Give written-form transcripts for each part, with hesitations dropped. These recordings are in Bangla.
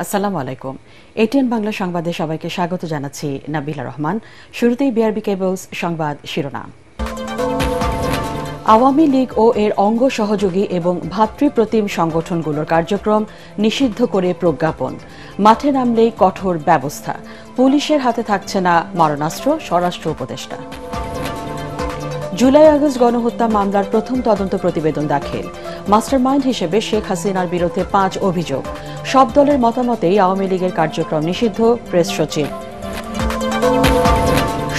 আসসালামু আলাইকুম। এটিএন বাংলা সংবাদে সবাইকে স্বাগত জানাচ্ছি নাবিলা রহমান। শুরুতেই বিআরবি কেবলস সংবাদ শিরোনাম। আওয়ামী লীগ ও এর অঙ্গ সহযোগী এবং ভাতৃপ্রতিম সংগঠনগুলোর কার্যক্রম নিষিদ্ধ করে প্রজ্ঞাপন। মাঠে নামলেই কঠোর ব্যবস্থা। পুলিশের হাতে থাকছে না মারণাস্ত্র, স্বরাষ্ট্র উপদেষ্টা। জুলাই আগস্ট গণহত্যা মামলার প্রথম তদন্ত প্রতিবেদন দাখিল। মাস্টারমাইন্ড হিসেবে শেখ হাসিনার বিরুদ্ধে 5 অভিযোগ। সব দলের মতামতেই আওয়ামী লীগের কার্যক্রম নিষিদ্ধ, প্রেস সচিব।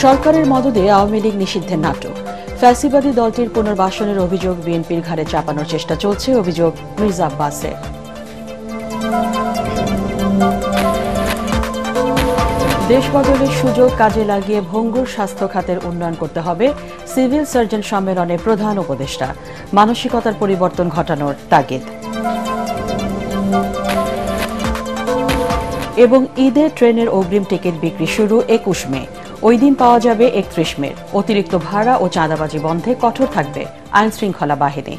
সরকারের মদদে আওয়ামী লীগ নিষিদ্ধের নাটক। ফ্যাসিবাদী দলটির পুনর্বাসনের অভিযোগ বিএনপির ঘাড়ে চাপানোর চেষ্টা চলছে, অভিযোগ মির্জা আব্বাসের। দেশ বদলের সুযোগ কাজে লাগিয়ে ভঙ্গুর স্বাস্থ্য খাতের উন্নয়ন করতে হবে, সিভিল সার্জন সম্মেলনে প্রধান উপদেষ্টা। মানসিকতার পরিবর্তন ঘটানোর তাগিদ। এবং ঈদে ট্রেনের অগ্রিম টিকিট বিক্রি শুরু 21 মে। ওই দিন পাওয়া যাবে 31 মে। অতিরিক্ত ভাড়া ও চাঁদাবাজি বন্ধে কঠোর থাকবে আইন শৃঙ্খলা বাহিনী।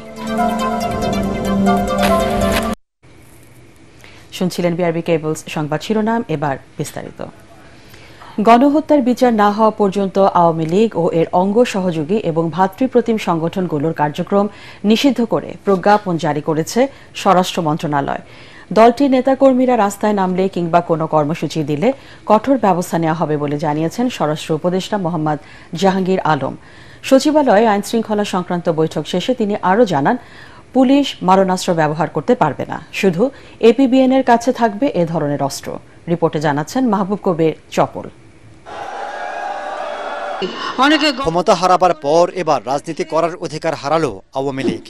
শুনছিলেন বিআরবি কেবলস সংবাদ শিরোনাম, এবার বিস্তারিত। গণহত্যার বিচার না হওয়া পর্যন্ত আওয়ামী লীগ ও এর অঙ্গ সহযোগী এবং ভাতৃপ্রতিম সংগঠনগুলোর কার্যক্রম নিষিদ্ধ করে প্রজ্ঞাপন জারি করেছে স্বরাষ্ট্র মন্ত্রণালয়। দলটির নেতাকর্মীরা রাস্তায় নামলে কিংবা কোনো কর্মসূচি দিলে কঠোর ব্যবস্থা নেওয়া হবে বলে জানিয়েছেন স্বরাষ্ট্র উপদেষ্টা মোহাম্মদ জাহাঙ্গীর আলম। সচিবালয়ে আইন শৃঙ্খলা সংক্রান্ত বৈঠক শেষে তিনি আরও জানান, পুলিশ মারণাস্ত্র ব্যবহার করতে পারবে না, শুধু এপিবিএন এর কাছে থাকবে এ ধরনের অস্ত্র। রিপোর্টে জানাচ্ছেন মাহবুব কবির চপল। ক্ষমতা হারাবার পর এবার রাজনীতি করার অধিকার হারালো আওয়ামী লীগ।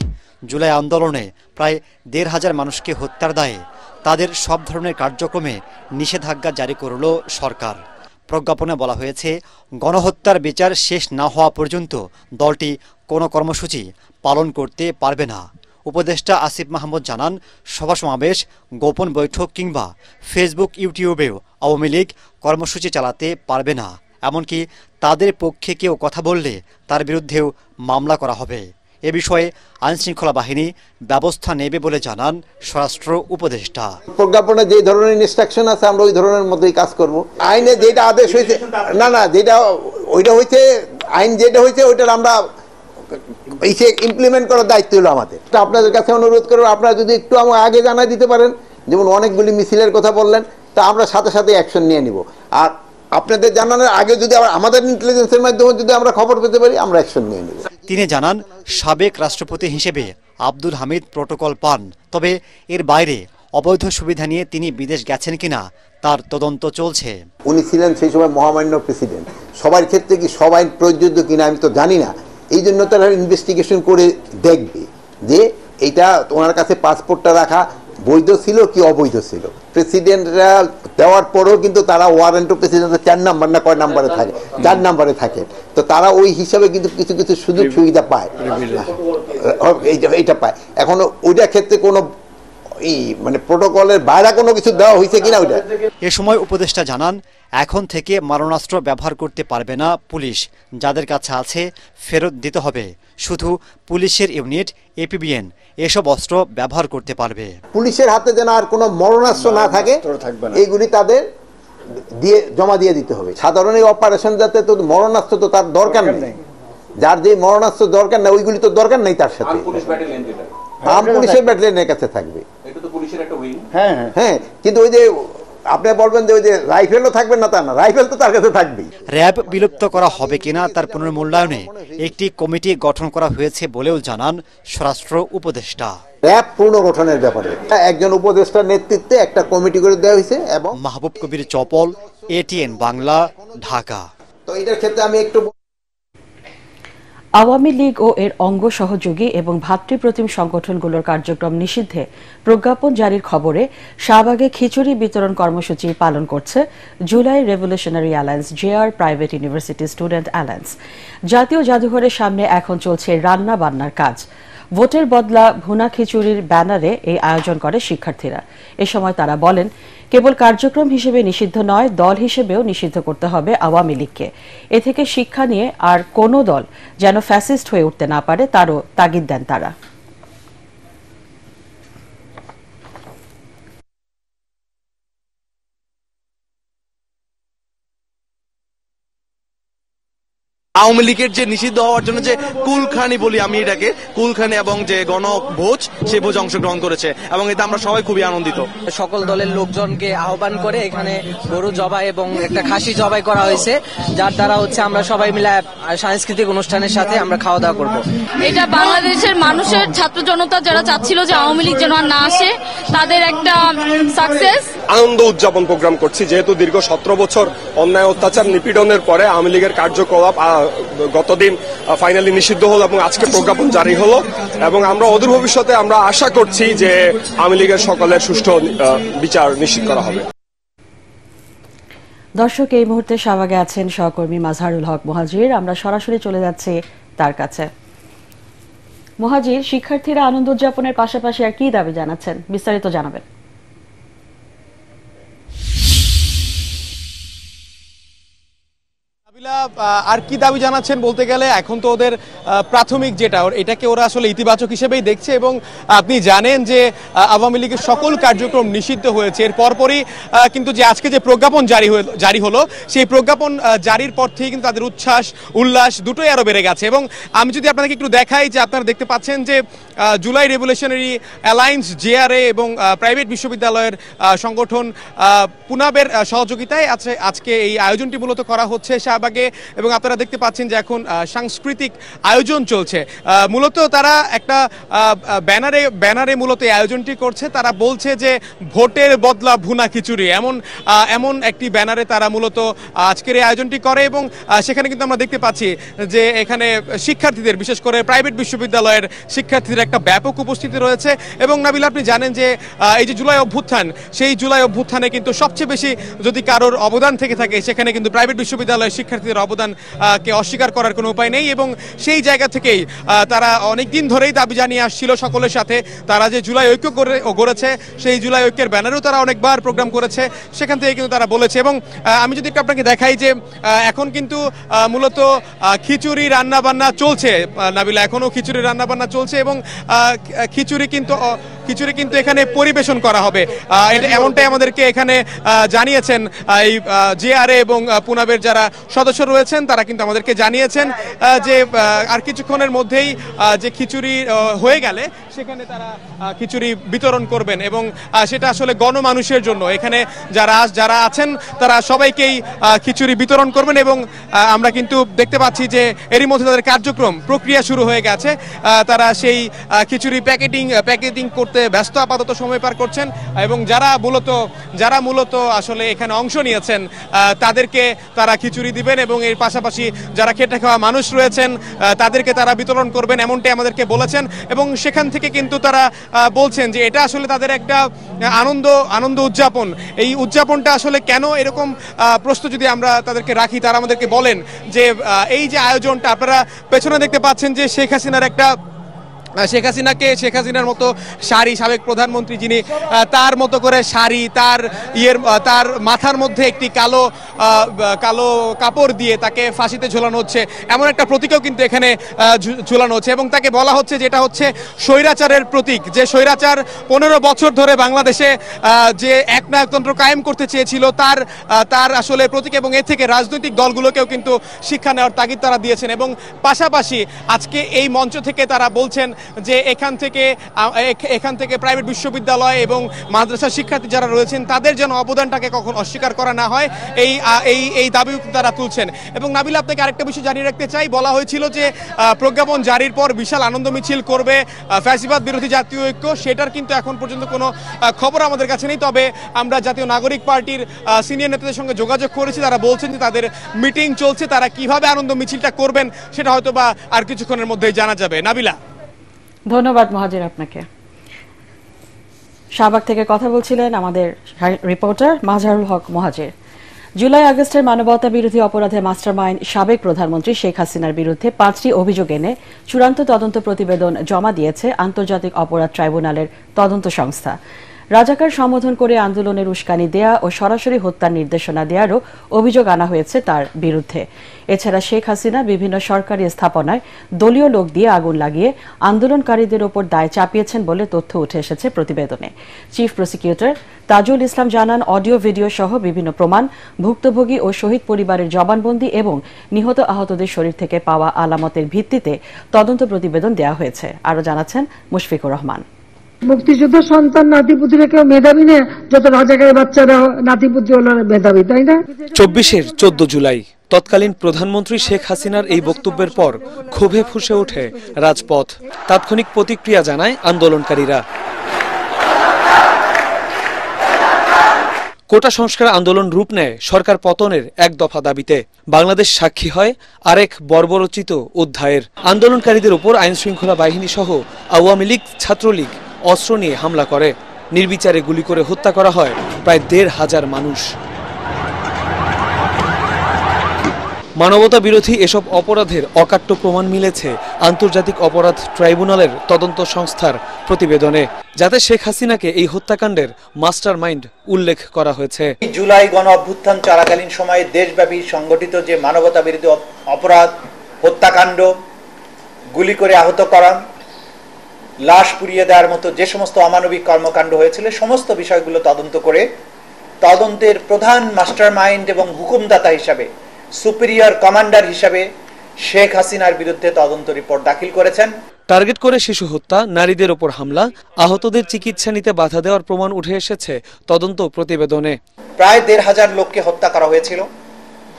জুলাই আন্দোলনে প্রায় 1,500 মানুষকে হত্যার দায়ে তাদের সব ধরনের কার্যক্রমে নিষেধাজ্ঞা জারি করল সরকার। প্রজ্ঞাপনে বলা হয়েছে, গণহত্যার বিচার শেষ না হওয়া পর্যন্ত দলটি কোনো কর্মসূচি পালন করতে পারবে না। উপদেষ্টা আসিফ মাহমুদ জানান, সভা সমাবেশ, গোপন বৈঠক কিংবা ফেসবুক, ইউটিউবেও আওয়ামী লীগ কর্মসূচি চালাতে পারবে না। এমনকি তাদের পক্ষে কেউ কথা বললে তার বিরুদ্ধেও মামলা করা হবে। এ বিষয়ে আইনশৃঙ্খলা বাহিনী ব্যবস্থা নেবে বলে জানান স্বরাষ্ট্র উপদেষ্টা। প্রজ্ঞাপনে যে ধরনের ইনস্ট্রাকশন আছে আমরা ওই ধরনের মধ্যেই কাজ করব। আইনে যেটা আদেশ হয়েছে যেটা ওইটা হয়েছে, আইন যেটা হয়েছে ওইটার আমরা ইমপ্লিমেন্ট করার দায়িত্ব হলো আমাদের। আপনাদের কাছে অনুরোধ করব, আপনারা যদি একটু আগে জানাই দিতে পারেন, যেমন অনেকগুলি মিছিলের কথা বললেন, তা আমরা সাথে সাথে অ্যাকশন নিয়ে নিব। আর আপনাদের জানানোর আগে যদি আমাদের ইন্টেলিজেন্সের মাধ্যমে যদি আমরা খবর পেতে পারি, আমরা অ্যাকশন নিয়ে নেব। তিনি জানান, সাবেক রাষ্ট্রপতি হিসেবে আব্দুল হামিদ প্রটোকল পান, তবে এর বাইরে অবৈধ সুবিধা নিয়ে তিনি বিদেশ গেছেন কিনা তার তদন্ত চলছে। উনি ছিলেন সেই সময় মহামান্য প্রেসিডেন্ট। সবার ক্ষেত্রে কি সব আইন প্রযোজ্য কিনা আমি তো জানি না। এই জন্য তারা ইনভেস্টিগেশন করে দেখবে যে এইটা ওনার কাছে পাসপোর্টটা রাখা বৈধ ছিল কি অবৈধ ছিল। প্রেসিডেন্টরা দেওয়ার পরেও কিন্তু তারা ওয়ারেন্ট প্রেসিডেন্টের 4 নাম্বার না কয় নাম্বারে থাকে, 4 নাম্বারে থাকে। তো তারা ওই হিসাবে কিন্তু কিছু কিছু সুযোগ সুবিধা পায়, এইটা পায়। এখন ওইটা ক্ষেত্রে কোনো প্রোটোকলের বাইরে কোনো কিছু দেওয়া হয়েছে কিনা ওইটা। এ সময় উপদেষ্টা জানান, এখন থেকে মারণাস্ত্র ব্যবহার করতে পারবে না পুলিশ। যাদের কাছে আছে ফেরত দিতে হবে। শুধু পুলিশের ইউনিট, এপিবিএন এসব অস্ত্র ব্যবহার করতে পারবে। পুলিশের হাতে যেন আর কোনো মরণাস্ত্র না থাকে, এইগুলি তাদের জমা দিয়ে দিতে হবে। সাধারণ এই অপারেশন যাতে তো মরণাস্ত্র তো তার দরকার নেই, যার যে মরণাস্ত্র দরকার নেই ওইগুলি তো দরকার নেই তার সাথে। পুলিশের ব্যাটালিয়নের কাছে থাকবে। হ্যাঁ, কিন্তু ওই যে আপনি বলবেন যে ওই যে রাইফেলও থাকবে না, তা না, রাইফেল তো তার কাছে থাকবেই। র্যাব বিলুপ্ত করা হবে কিনা তার পুনর্মূল্যায়নে একটি কমিটি গঠন করা হয়েছে বলেও জানান স্বরাষ্ট্র উপদেষ্টা। র্যাব পুনর্গঠনের ব্যাপারে একজন উপদেষ্টার নেতৃত্বে একটা কমিটি করে দেওয়া হয়েছে। এবং মাহবুব কবির চপল, এটিএন বাংলা, ঢাকা। তো এটার ক্ষেত্রে আমি একটু আওয়ামী লীগ ও এর অঙ্গ সহযোগী এবং ভাতৃপ্রতিম সংগঠনগুলোর কার্যক্রম নিষিদ্ধে প্রজ্ঞাপন জারির খবরে শাহবাগে খিচুড়ি বিতরণ কর্মসূচি পালন করছে July revolutionary alliance, JR private university student alliance. জাতীয় জাদুঘরের সামনে এখন চলছে রান্না বান্নার কাজ। ভোটের বদলা ভুনা খিচুড়ির ব্যানারে এই আয়োজন করে শিক্ষার্থীরা। এ সময় তারা বলেন, কেবল কার্যক্রম হিসেবে নিষিদ্ধ নয়, দল হিসেবেও নিষিদ্ধ করতে হবে আওয়ামী লীগকে। এ থেকে শিক্ষা নিয়ে আর কোনো দল যেন ফ্যাসিস্ট হয়ে উঠতে না পারে তারও তাগিদ দেন তারা। আওয়ামী লীগের যে নিষিদ্ধ হওয়ার জন্য যে কুলখানি বলি আমি এটাকে, কুলখানি এবং যে গণভোজ, সেই ভোজ অংশগ্রহণ করেছে এবং এতে আমরা সবাই খুবই আনন্দিত। সকল দলের লোকজনকে আহ্বান করে এখানে গরু জবাই এবং একটা খাসি জবাই করা হয়েছে, যার দ্বারা হচ্ছে আমরা সবাই মিলে সাংস্কৃতিক অনুষ্ঠানের সাথে আমরা খাওয়া দাওয়া করব। এটা বাংলাদেশের মানুষের, ছাত্র জনতা যারা চাচ্ছিল যে আওয়ামী লীগ যেন আর না আসে, তাদের একটা সাকসেস। আনন্দ উদযাপন প্রোগ্রাম করছি, যেহেতু দীর্ঘ 17 বছর অন্যায় অত্যাচার নিপীড়নের পরে আওয়ামী লীগের কার্যকলাপ গতদিন ফাইনালি নিষিদ্ধ হলো এবং আজকে প্রজ্ঞাপন জারি হলো, এবং আমরা অদূর ভবিষ্যতে আমরা আশা করছি যে আওয়ামী লীগের সকলের সুষ্ঠু বিচার নিশ্চিত করা হবে। দর্শক, এই মুহূর্তে শাহবাগে আছেন সহকর্মী মাজহারুল হক মুহাজির। আমরা সরাসরি চলে যাচ্ছি তার কাছে। মুহাজির, শিক্ষার্থীরা আনন্দ উদযাপনের পাশাপাশি আর কি দাবি জানাচ্ছেন, বিস্তারিত জানাবেন। আর কি দাবি জানাচ্ছেন বলতে গেলে এখন তো ওদের প্রাথমিক যেটা, এটাকে ওরা আসলে ইতিবাচক হিসেবেই দেখছে, এবং আপনি জানেন যে আওয়ামী লীগের সকল কার্যক্রম নিষিদ্ধ হয়েছে। এর পরপরই কিন্তু যে আজকে যে প্রজ্ঞাপন জারি হলো, সেই প্রজ্ঞাপন জারির পর থেকে কিন্তু তাদের উচ্ছ্বাস উল্লাস দুটোই আরো বেড়ে গেছে। এবং আমি যদি আপনাদেরকে একটু দেখাই, যে আপনারা দেখতে পাচ্ছেন যে জুলাই রেভলিউশনারি অ্যালায়েন্স, জেআরএ এবং প্রাইভেট বিশ্ববিদ্যালয়ের সংগঠন পুনাবের সহযোগিতায় আজকে এই আয়োজনটি মূলত করা হচ্ছে শাহবাগে। এবং আপনারা দেখতে পাচ্ছেন যে এখন সাংস্কৃতিক আয়োজন চলছে। মূলত তারা একটা ব্যানারে মূলত এই আয়োজনটি করছে। তারা বলছে যে ভোটের বদলা ভুনা খিচুড়ি, এমন একটি ব্যানারে তারা মূলত আজকের এই আয়োজনটি করে। এবং সেখানে কিন্তু আমরা দেখতে পাচ্ছি যে এখানে শিক্ষার্থীদের, বিশেষ করে প্রাইভেট বিশ্ববিদ্যালয়ের শিক্ষার্থীদের একটা ব্যাপক উপস্থিতি রয়েছে। এবং নাবিল, আপনি জানেন যে এই যে জুলাই অভ্যুত্থান, সেই জুলাই অভ্যুত্থানে কিন্তু সবচেয়ে বেশি যদি কারোর অবদান থেকে থাকে, সেখানে কিন্তু প্রাইভেট বিশ্ববিদ্যালয়ের শিক্ষার্থীদের অবদানকে অস্বীকার করার কোনো উপায় নেই। এবং সেই জায়গা থেকেই তারা অনেকদিন ধরেই দাবি জানিয়ে আসছিল সকলের সাথে। তারা যে জুলাই ঐক্য গড়েছে, সেই জুলাই ঐক্যের ব্যানারেও তারা অনেকবার প্রোগ্রাম করেছে, সেখান থেকে কিন্তু তারা বলেছে। এবং আমি যদি একটু আপনাকে দেখাই যে এখন কিন্তু মূলত খিচুড়ি রান্নাবান্না চলছে নাবিলা, এখনো খিচুড়ি রান্নাবান্না চলছে। এবং খিচুড়ি কিন্তু এখানে পরিবেশন করা হবে, এমনটাই আমাদেরকে এখানে জানিয়েছেন এই জেআরএ এবং পুনাবের যারা সদস্য রয়েছেন, তারা কিন্তু আমাদেরকে জানিয়েছেন যে আর কিছুক্ষণের মধ্যেই যে খিচুড়ি হয়ে গেলে সেখানে তারা খিচুড়ি বিতরণ করবেন। এবং সেটা আসলে গণমানুষের জন্য, এখানে যারা আছেন তারা সবাইকেই খিচুড়ি বিতরণ করবেন। এবং আমরা কিন্তু দেখতে পাচ্ছি যে এরই মধ্যে তাদের কার্যক্রম প্রক্রিয়া শুরু হয়ে গেছে। তারা সেই খিচুড়ি প্যাকেটিং করতে ব্যস্ত আপাতত সময় পার করছেন। এবং যারা মূলত আসলে এখানে অংশ নিয়েছেন, তাদেরকে তারা খিচুড়ি দিবেন। এবং এর পাশাপাশি যারা খেটে খাওয়া মানুষ রয়েছেন, তাদেরকে তারা বিতরণ করবেন, এমনটাই আমাদেরকে বলেছেন। এবং সেখান থেকে কিন্তু তারা বলছেন যে এটা আসলে তাদের একটা আনন্দ উদযাপন। এই উদযাপনটা আসলে কেন এরকম প্রশ্ন যদি আমরা তাদেরকে রাখি, তারা আমাদেরকে বলেন যে এই যে আয়োজনটা, আপনারা পেছনে দেখতে পাচ্ছেন যে শেখ হাসিনার মতো শাড়ি, সাবেক প্রধানমন্ত্রী যিনি, তার মতো করে শাড়ি, তার মাথার মধ্যে একটি কালো কাপড় দিয়ে তাকে ফাঁসিতে ঝোলানো হচ্ছে, এমন একটা প্রতীকও কিন্তু এখানে ঝুলানো হচ্ছে। এবং তাকে বলা হচ্ছে যে এটা হচ্ছে স্বৈরাচারের প্রতীক, যে স্বৈরাচার 15 বছর ধরে বাংলাদেশে যে একনায়কতন্ত্র কায়েম করতে চেয়েছিল, তার আসলে প্রতীক। এবং এর থেকে রাজনৈতিক দলগুলোকেও কিন্তু শিক্ষা নেওয়ার তাগিদ তারা দিয়েছেন। এবং পাশাপাশি আজকে এই মঞ্চ থেকে তারা বলছেন যে এখান থেকে প্রাইভেট বিশ্ববিদ্যালয় এবং মাদ্রাসার শিক্ষার্থী যারা রয়েছেন, তাদের যেন অবদানটাকে কখন অস্বীকার করা না হয়, এই দাবি তারা তুলছেন। এবং নাবিল, আপনাকে আরেকটা বিষয় জানিয়ে রাখতে চাই, বলা হয়েছিল যে প্রজ্ঞাপন জারির পর বিশাল আনন্দ মিছিল করবে ফ্যাসিবাদ বিরোধী জাতীয় ঐক্য, সেটার কিন্তু এখন পর্যন্ত কোনো খবর আমাদের কাছে নেই। তবে আমরা জাতীয় নাগরিক পার্টির সিনিয়র নেতাদের সঙ্গে যোগাযোগ করেছি, তারা বলছেন যে তাদের মিটিং চলছে, তারা কিভাবে আনন্দ মিছিলটা করবেন সেটা হয়তো বা আর কিছুক্ষণের মধ্যেই জানা যাবে। নাবিলা, ধন্যবাদ মুহাজির আপনাকে। শাহবাগ থেকে কথা বলছিলেন আমাদের রিপোর্টার মাজহারুল হক মুহাজির। জুলাই আগস্টের মানবতা বিরোধী অপরাধে মাস্টারমাইন্ড সাবেক প্রধানমন্ত্রী শেখ হাসিনার বিরুদ্ধে 5টি অভিযোগ এনে চূড়ান্ত তদন্ত প্রতিবেদন জমা দিয়েছে আন্তর্জাতিক অপরাধ ট্রাইব্যুনালের তদন্ত সংস্থা। রাজাকার সম্বোধন করে আন্দোলনের উস্কানি দেয়া ও সরাসরি হত্যার নির্দেশনা দেওয়ারও অভিযোগ আনা হয়েছে তার বিরুদ্ধে। এছাড়া শেখ হাসিনা বিভিন্ন সরকারি স্থাপনায় দলীয় লোক দিয়ে আগুন লাগিয়ে আন্দোলনকারীদের ওপর দায় চাপিয়েছেন বলে তথ্য উঠে এসেছে প্রতিবেদনে। চিফ প্রসিকিউটর তাজুল ইসলাম জানান, অডিও ভিডিও সহ বিভিন্ন প্রমাণ, ভুক্তভোগী ও শহীদ পরিবারের জবানবন্দি এবং নিহত আহতদের শরীর থেকে পাওয়া আলামতের ভিত্তিতে তদন্ত প্রতিবেদন দেওয়া হয়েছে। আরও জানাচ্ছেন মুশফিকুর রহমান। মুক্তিযুদ্ধ সন্তান নাতিপুতিরা কেউ মেধাবী না, যত রাজাকারের বাচ্চারা নাতিপুতি হলো মেধাবী, তাই না? 24-এর 14 জুলাই তৎকালীন প্রধানমন্ত্রী শেখ হাসিনার এই বক্তব্যের পর ক্ষোভে ফুঁসে ওঠে রাজপথ। তাৎক্ষণিক প্রতিক্রিয়া জানায় আন্দোলনকারীরা। কোটা সংস্কার আন্দোলন রূপ নেয় সরকার পতনের এক দফা দাবিতে। বাংলাদেশ সাক্ষী হয় আরেক বর্বরচিত অধ্যায়ের। আন্দোলনকারীদের উপর আইনশৃঙ্খলা বাহিনী সহ আওয়ামী লীগ, ছাত্রলীগ অস্ত্র নিয়ে হামলা করে। নির্বিচারে গুলি করে হত্যা করা হয় প্রায় 1,500 মানুষ। মানবতা বিরোধী এসব অপরাধের অকাট্য প্রমাণ মিলেছে আন্তর্জাতিক অপরাধ ট্রাইব্যুনালের তদন্ত সংস্থার প্রতিবেদনে, যাতে শেখ হাসিনাকে এই হত্যাকাণ্ডের মাস্টার মাইন্ড উল্লেখ করা হয়েছে। জুলাই গণ অভ্যুত্থান চলাকালীন সময়ে দেশব্যাপী সংগঠিত যে মানবতা বিরোধী অপরাধ, হত্যাকাণ্ড, গুলি করে আহত করা, লাশ পুড়িয়ে দেওয়ার মতো যে সমস্ত অমানবিক কর্মকাণ্ড হয়েছিল, সমস্ত বিষয়গুলো তদন্ত করে তদন্তের প্রধান মাস্টার মাইন্ড এবং হুকুমদাতা হিসাবে, সুপিরিয়র কমান্ডার হিসাবে শেখ হাসিনার বিরুদ্ধে তদন্ত রিপোর্ট দাখিল করেছেন। টার্গেট করে শিশু হত্যা, নারীদের ওপর হামলা, আহতদের চিকিৎসা নিতে বাধা দেওয়ার প্রমাণ উঠে এসেছে তদন্ত প্রতিবেদনে। প্রায় 1,500 লোককে হত্যা করা হয়েছিল।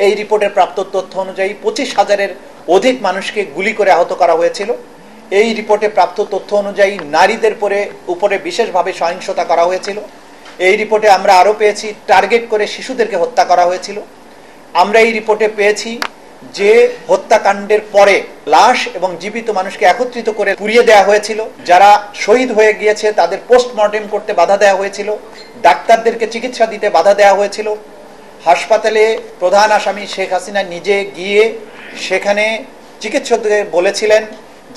এই রিপোর্টের প্রাপ্ত তথ্য অনুযায়ী 25,000-এর অধিক মানুষকে গুলি করে আহত করা হয়েছিল। এই রিপোর্টে প্রাপ্ত তথ্য অনুযায়ী নারীদের উপরে বিশেষভাবে সহিংসতা করা হয়েছিল। এই রিপোর্টে আমরা আরও পেয়েছি টার্গেট করে শিশুদেরকে হত্যা করা হয়েছিল। আমরা এই রিপোর্টে পেয়েছি যে হত্যাকাণ্ডের পরে লাশ এবং জীবিত মানুষকে একত্রিত করে পুড়িয়ে দেওয়া হয়েছিল। যারা শহীদ হয়ে গিয়েছে তাদের পোস্টমর্টেম করতে বাধা দেওয়া হয়েছিল, ডাক্তারদেরকে চিকিৎসা দিতে বাধা দেওয়া হয়েছিল। হাসপাতালে প্রধান আসামি শেখ হাসিনা নিজে গিয়ে সেখানে চিকিৎসকদের বলেছিলেন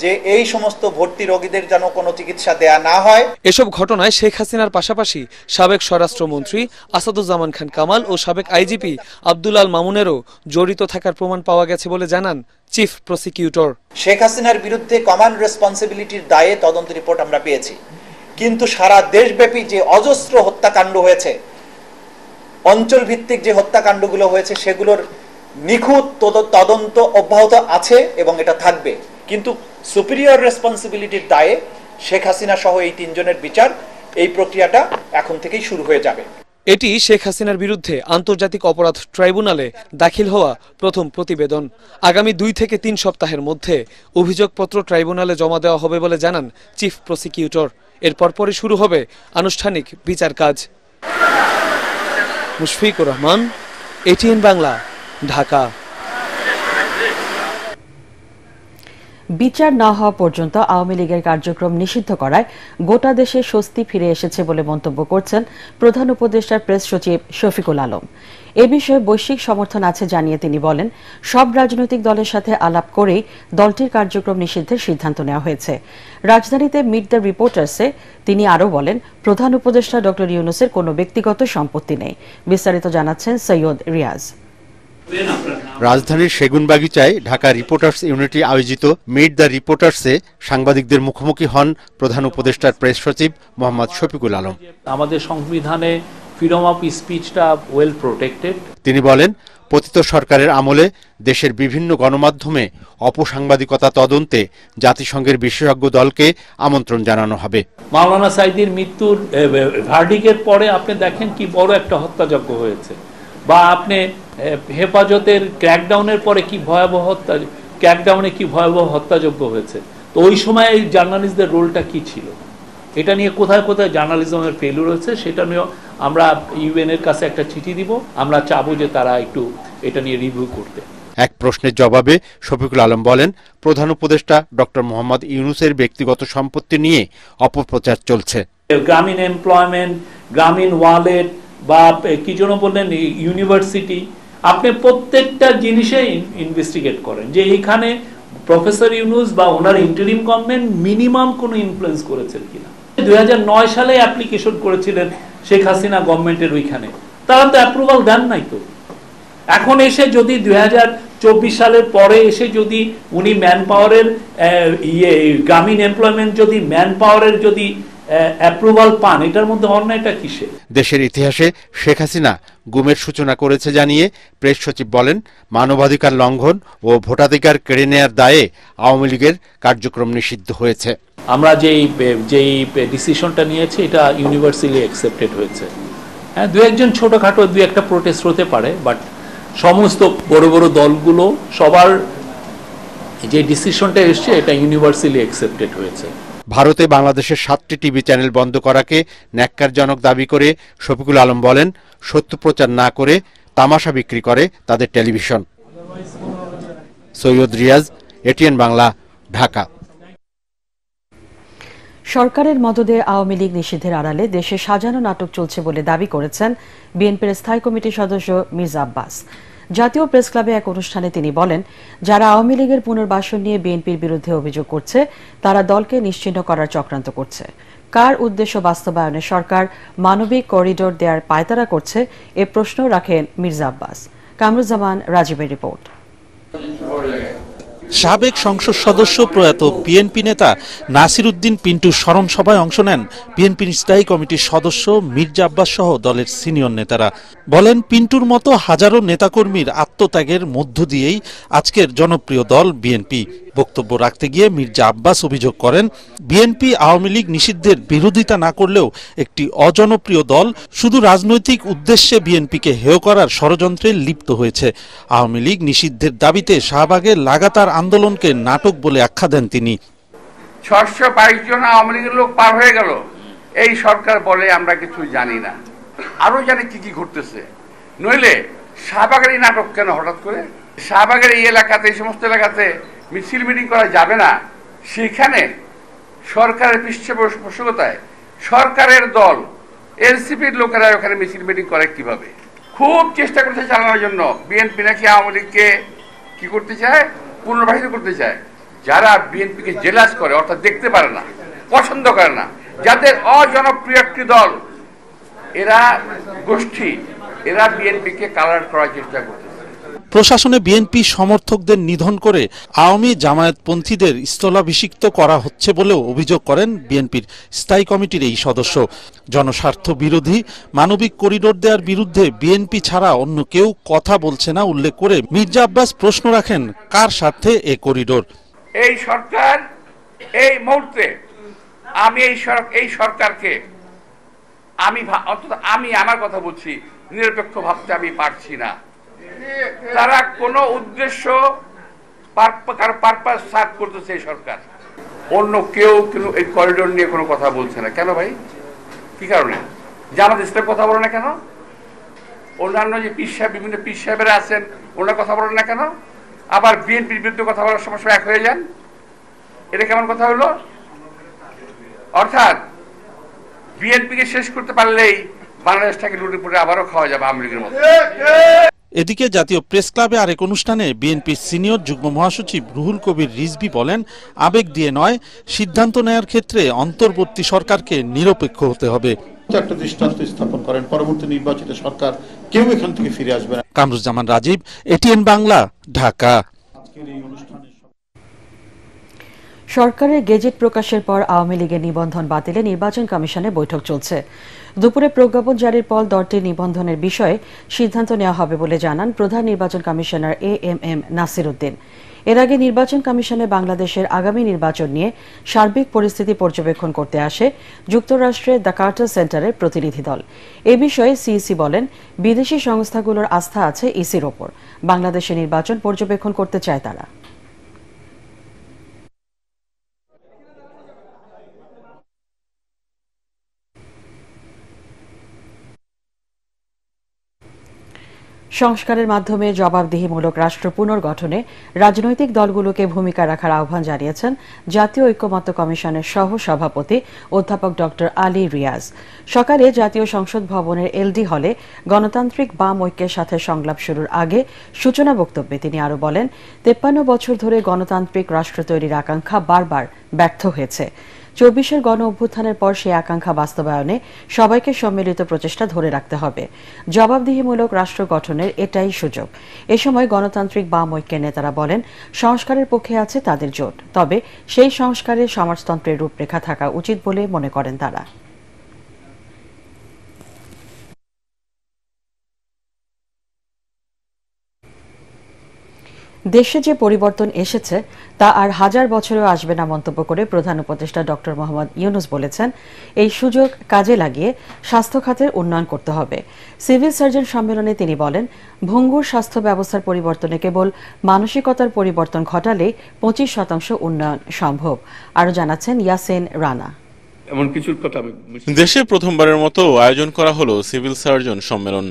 যে এই সমস্ত ভর্তি রোগীদের যেন কোনো চিকিৎসা দেয়া না হয়। এসব ঘটনায় শেখ হাসিনার পাশাপাশি সাবেক স্বরাষ্ট্রমন্ত্রী আসাদুজ্জামান খান কামাল ও সাবেক আইজিপি আব্দুল আল মামুনেরও জড়িত থাকার প্রমাণ পাওয়া গেছে বলে জানান চিফ প্রসিকিউটর। শেখ হাসিনার বিরুদ্ধে কমন রেসপন্সিবিলিটির দায়ে তদন্ত রিপোর্ট আমরা পেয়েছি, কিন্তু সারা দেশব্যাপী যে অজস্র হত্যাকাণ্ড হয়েছে, অঞ্চল ভিত্তিক যে হত্যাকাণ্ডগুলো হয়েছে, সেগুলোর নিখুঁত তদন্ত অব্যাহত আছে এবং এটা থাকবে। কিন্তু সুপিরিয়র রেসপন্সিবিলিটির দায়ে শেখ হাসিনা সহ এই 3 জনের বিচার, এই প্রক্রিয়াটা এখন থেকেই শুরু হয়ে যাবে। এটি শেখ হাসিনার বিরুদ্ধে আন্তর্জাতিক অপরাধ ট্রাইব্যুনালে দাখিল হওয়া প্রথম প্রতিবেদন। আগামী 2 থেকে 3 সপ্তাহের মধ্যে অভিযোগপত্র ট্রাইব্যুনালে জমা দেওয়া হবে বলে জানান চিফ প্রসিকিউটর। এরপর পরই শুরু হবে আনুষ্ঠানিক বিচার কাজ। মুশফিকুর রহমান, এটিএন বাংলা, ঢাকা। বিচার না হওয়া পর্যন্ত আওয়ামী লীগের কার্যক্রম নিষিদ্ধ করায় গোটা দেশে স্বস্তি ফিরে এসেছে বলে মন্তব্য করছেন প্রধান উপদেষ্টার প্রেস সচিব শফিকুল আলম। এ বিষয়ে বৈশ্বিক সমর্থন আছে জানিয়ে তিনি বলেন, সব রাজনৈতিক দলের সাথে আলাপ করেই দলটির কার্যক্রম নিষিদ্ধের সিদ্ধান্ত নেওয়া হয়েছে। রাজধানীতে মিট দ্য রিপোর্টার্সে তিনি আরও বলেন, প্রধান উপদেষ্টা ড ইউনূসের কোনো ব্যক্তিগত সম্পত্তি নেই। বিস্তারিত জানাচ্ছেন সৈয়দ রিয়াজ। রাজধানীর সেগুনবাগিচায় ঢাকা রিপোর্টার্স ইউনিটি আয়োজিত মিট দ্য রিপোর্টার্সে সাংবাদিকদের মুখোমুখি হন প্রধান উপদেষ্টার প্রেস সচিব মোহাম্মদ শফিকুল আলম। আমাদের সংবিধানে ফ্রিডম অফ স্পিচটা ওয়েল প্রোটেক্টেড। তিনি বলেন, পতিত সরকারের আমলে দেশের বিভিন্ন গণমাধ্যমে অপসাংবাদিকতা তদন্তে জাতিসংঘের বিশেষজ্ঞ দলকে আমন্ত্রণ জানানো হবে। মাওলানা সাঈদীর মৃত্যুর ভার্ডিকের পরে আপনি দেখেন কি বড় একটা হত্যাযজ্ঞ হয়েছে, বা আপনি হেফাজতের ক্র্যাকডাউনের পরে কি ভয়াবহ ক্র্যাকডাউনে কি ভয়াবহ হত্যাযজ্ঞ হয়েছে। তো ওই সময় এই জার্নালিস্টদের রোলটা কি ছিল, এটা নিয়ে কোথায় কোথায় জার্নালিজমের ফেলিউর হয়েছে, সেটা নিয়ে আমরা ইউএন-এর কাছে একটা চিঠি দিব। আমরা চাবো যে তারা একটু এটা নিয়ে রিভিউ করতে। এক প্রশ্নের জবাবে শফিকুল আলম বলেন, প্রধান উপদেষ্টা ডক্টর মোহাম্মদ ইউনূসের ব্যক্তিগত সম্পত্তি নিয়ে অপপ্রচার চলছে। গ্রামীণ এমপ্লয়মেন্ট, গ্রামীণ ওয়ালেট বা কি জন্য বললেন ইউনিভার্সিটি, আপনি প্রত্যেকটা জিনিসে ইনভেস্টিগেট করেন যে এইখানে প্রফেসর ইউনূস বা ওনার ইন্টারিম গভর্নমেন্ট মিনিমাম কোনো ইনফ্লুয়েন্স করেছেন কিনা। 2009 সালে অ্যাপ্লিকেশন করেছিলেন শেখ হাসিনা গভর্নমেন্টের ওইখানে, তারা তো অ্যাপ্রুভাল দেন নাই। তো এখন এসে যদি 2024 সালের পরে এসে যদি উনি ম্যান পাওয়ারের গ্রামীণ এমপ্লয়মেন্ট যদি ম্যান পাওয়ারের যদি অ্যাপ্রুভাল পান, এটার মধ্যে অন্যায়টা কিসে? দেশের ইতিহাসে শেখ হাসিনা গুমের সূচনা করেছে জানিয়ে প্রেস সচিব বলেন, মানবাধিকার লঙ্ঘন ও ভোটাধিকার কেড়ে নেয়ার দায়ে আওয়ামী লীগের কার্যক্রম নিষিদ্ধ হয়েছে। আমরা যেই ডিসিশনটা নিয়েছি এটা ইউনিভার্সালি অ্যাকসেপ্টেড হয়েছে। হ্যাঁ, দু একজন ছোটখাটো দু একটা প্রোটেস্ট হতে পারে, বাট সমস্ত বড় বড় দলগুলো সবার যে ডিসিশনটা এসছে এটা ইউনিভার্সালি অ্যাকসেপ্টেড হয়েছে। ভারতে বাংলাদেশের 7টি টিভি চ্যানেল বন্ধ করাকে ন্যাক্কারজনক দাবি করে শফিকুল আলম বলেন, সত্য প্রচার না করে তামাশা বিক্রি করে তাদের টেলিভিশন। সৈয়দ রিয়াজ, এটিএন বাংলা, ঢাকা। সরকারের মদদে আওয়ামী লীগ নিষিদ্ধের আড়ালে দেশে সাজানো নাটক চলছে বলে দাবি করেছেন বিএনপির স্থায়ী কমিটির সদস্য মির্জা আব্বাস। জাতীয় প্রেস ক্লাবে এক অনুষ্ঠানে তিনি বলেন, যারা আওয়ামী লীগের পুনর্বাসন নিয়ে বিএনপির বিরুদ্ধে অভিযোগ করছে তারা দলকে নিশ্চিহ্ন করার চক্রান্ত করছে। কার উদ্দেশ্য বাস্তবায়নে সরকার মানবিক করিডোর দেওয়ার পায়তারা করছে, এ প্রশ্ন রাখেন মির্জা আব্বাস। কামরুজ্জামান রাজীবের রিপোর্ট। সাবেক সংসদ সদস্য প্রয়াত বিএনপি নেতা নাসির উদ্দিন পিন্টুর স্মরণ সভায় অংশ নেন বিএনপির স্থায়ী কমিটির সদস্য মির্জা আব্বাস সহ দলের সিনিয়র নেতারা। বলেন, পিন্টুর মতো হাজারো নেতাকর্মীর আত্মত্যাগের মধ্য দিয়েই আজকের জনপ্রিয় দল বিএনপি। বক্তব্য রাখতে গিয়ে মির্জা আব্বাস অভিযোগ করেন, বিএনপি আওয়ামী লীগ নিষিদ্ধের বিরোধিতা না করলেও একটি অজনপ্রিয় দল শুধু রাজনৈতিক উদ্দেশ্যে বিএনপিকে হেয় করার ষড়যন্ত্রে লিপ্ত হয়েছে। আওয়ামী লীগ নিষিদ্ধের দাবিতে শাহবাগের লাগাতার আন্দোলনকে নাটক বলে আখ্যা দেন তিনি। 622 জন আওয়ামী লীগের লোক পার হয়ে গেল, এই সরকার বলে আমরা কিছু জানি না, আরো জানে কি কি ঘটতেছে। নইলে শাহবাগের এই নাটক কেন হঠাৎ করে? শাহবাগের এই এলাকাতে, এই সমস্ত এলাকাতে মিছিল মিটিং করা যাবে না, সেখানে সরকারের পৃষ্ঠপোষকতায় সরকারের দল এনসিপির লোকেরা ওখানে মিছিল মিটিং করে কিভাবে? খুব চেষ্টা করতে চালানোর জন্য বিএনপি নাকি আওয়ামী লীগকে কি করতে চায়, পুনর্বাসিত করতে চায়। যারা বিএনপিকে জেলাস করে, অর্থাৎ দেখতে পারে না, পছন্দ করে না, যাদের অজনপ্রিয় একটি দল, এরা গোষ্ঠী, এরা বিএনপিকে কালার করার চেষ্টা করতেছে। প্রশাসনে বিএনপি সমর্থকদের নিধন করে আওয়ামী জামায়াতপন্থীদের স্থলাভিষিক্ত করা হচ্ছে বলেও অভিযোগ করেন বিএনপির স্থায়ী কমিটির এই সদস্য। জনস্বার্থ বিরোধী মানবিক করিডোর দেওয়ার বিরুদ্ধে বিএনপি ছাড়া অন্য কেউ কথা বলছে না উল্লেখ করে মির্জা আব্বাস প্রশ্ন রাখেন, কার স্বার্থে এই করিডোর? এই সরকার, এই মুহূর্তে আমি এই সরকারকে আমি আমার কথা বলছি, নিরপেক্ষ ভাবতে আমি পারছি না। তারা কোনো উদ্দেশ্য পারপাস সার্ভ করতেছে এই সরকার, অন্য কেউ কিন্তু এই করিডোর নিয়ে কোনো কথা বলছে না। কেন ভাই, কি কারণে? জামাত ইসলাম কথা বলে না কেন? অন্যান্য যে বিভিন্ন পীর সাহেবেরা আছেন, ওনারা কথা বলেন না কেন? আবার বিএনপির বিরুদ্ধে কথা বলার সময় এক হয়ে যান, এটা কেমন কথা হলো? অর্থাৎ বিএনপিকে শেষ করতে পারলেই বাংলাদেশটাকে লুটে পুটে আবারও খাওয়া যাবে আওয়ামী লীগের মতো। এদিকে জাতীয় প্রেস ক্লাবে আরেক অনুষ্ঠানে বিএনপির সিনিয়র যুগ্ম মহাসচিব রুহুল কবির রিজভী বলেন, আবেগ দিয়ে নয়, সিদ্ধান্ত নেয়ার ক্ষেত্রে অন্তর্বর্তী সরকারকে নিরপেক্ষ হতে হবে। একটা দৃষ্টান্ত স্থাপন করেন, পরবর্তী নির্বাচিত সরকার কেউ এখান থেকে ফিরে আসবে না। কামরুজ্জামান রাজীব, এটিএন বাংলা, ঢাকা। সরকারের গেজেট প্রকাশের পর আওয়ামী লীগের নিবন্ধন বাতিলে নির্বাচন কমিশনে বৈঠক চলছে। দুপুরে প্রজ্ঞাপন জারির পর দলটির নিবন্ধনের বিষয়ে সিদ্ধান্ত নেওয়া হবে বলে জানান প্রধান নির্বাচন কমিশনার এএমএম নাসির উদ্দিন। এর আগে নির্বাচন কমিশনে বাংলাদেশের আগামী নির্বাচন নিয়ে সার্বিক পরিস্থিতি পর্যবেক্ষণ করতে আসে যুক্তরাষ্ট্রের দ্য কার্টার সেন্টারের প্রতিনিধি দল। এ বিষয়ে সিইসি বলেন, বিদেশি সংস্থাগুলোর আস্থা আছে ইসির ওপর, বাংলাদেশে নির্বাচন পর্যবেক্ষণ করতে চায় তারা। সংস্কারের মাধ্যমে জবাবদিহিমূলক রাষ্ট্র পুনর্গঠনে রাজনৈতিক দলগুলোকে ভূমিকা রাখার আহ্বান জানিয়েছেন জাতীয় ঐক্যমত্য কমিশনের সহ সভাপতি অধ্যাপক ডক্টর আলী রিয়াজ। সকালে জাতীয় সংসদ ভবনের এলডি হলে গণতান্ত্রিক বাম ঐক্যের সাথে সংলাপ শুরুর আগে সূচনা বক্তব্যে তিনি আরও বলেন, 53 বছর ধরে গণতান্ত্রিক রাষ্ট্র তৈরির আকাঙ্ক্ষা বারবার ব্যর্থ হয়েছে। ২৪-এর গণ অভ্যুত্থানের পর সেই আকাঙ্ক্ষা বাস্তবায়নে সবাইকে সম্মিলিত প্রচেষ্টা ধরে রাখতে হবে। জবাবদিহিমূলক রাষ্ট্র গঠনের এটাই সুযোগ। এ সময় গণতান্ত্রিক বাম ঐক্যের নেতারা বলেন, সংস্কারের পক্ষে আছে তাদের জোট, তবে সেই সংস্কারে সমাজতন্ত্রের রূপরেখা থাকা উচিত বলে মনে করেন তারা। দেশে যে পরিবর্তন এসেছে তা আর হাজার বছরেও আসবে না মন্তব্য করে প্রধান উপদেষ্টা ডক্টর মোহাম্মদ ইউনূস বলেছেন, এই সুযোগ কাজে লাগিয়ে স্বাস্থ্য খাতের উন্নয়ন করতে হবে। সিভিল সার্জন সম্মেলনে তিনি বলেন, ভঙ্গুর স্বাস্থ্য ব্যবস্থার পরিবর্তনে কেবল মানসিকতার পরিবর্তন ঘটালে 25% উন্নয়ন সম্ভব। আরও জানাচ্ছেন ইয়াসিন রানা। এমন কিছুর কথা দেশে প্রথমবারের মতো আয়োজন করা হলো সিভিল সার্জন সম্মেলন।